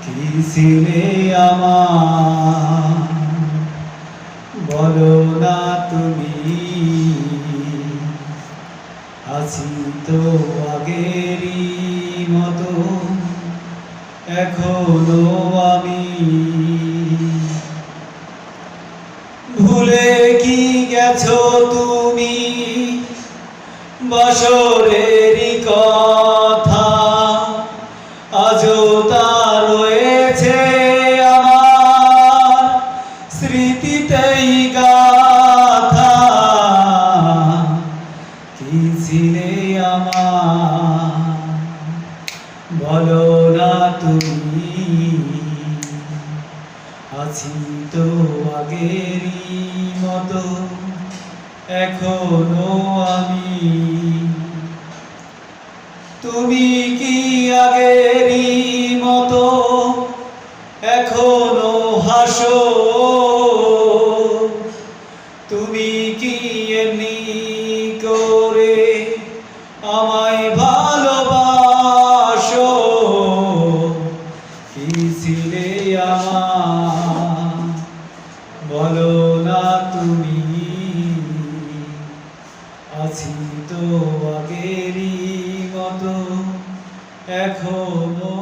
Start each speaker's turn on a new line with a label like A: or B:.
A: কি ছিলে আমার বলো না তুমি, আছি তো আগেরই মতো এখনো আমি। ভুলে কি গেছো তুমি বছরেরই কথা, আজও তা রয়েছে আমার স্মৃতিতেই গাথা। কি ছিলে আমার বলো না তুমি, আছি তো আগেরই মতো এখনো আমি। তুমি কি আগেরই মতো এখনো হাসো? তুমি কি এমনি করে আমায় ভালোবাসো? কি ছিলে আমার বলো না তুমি, আছি তো আগেরই মতো এখনো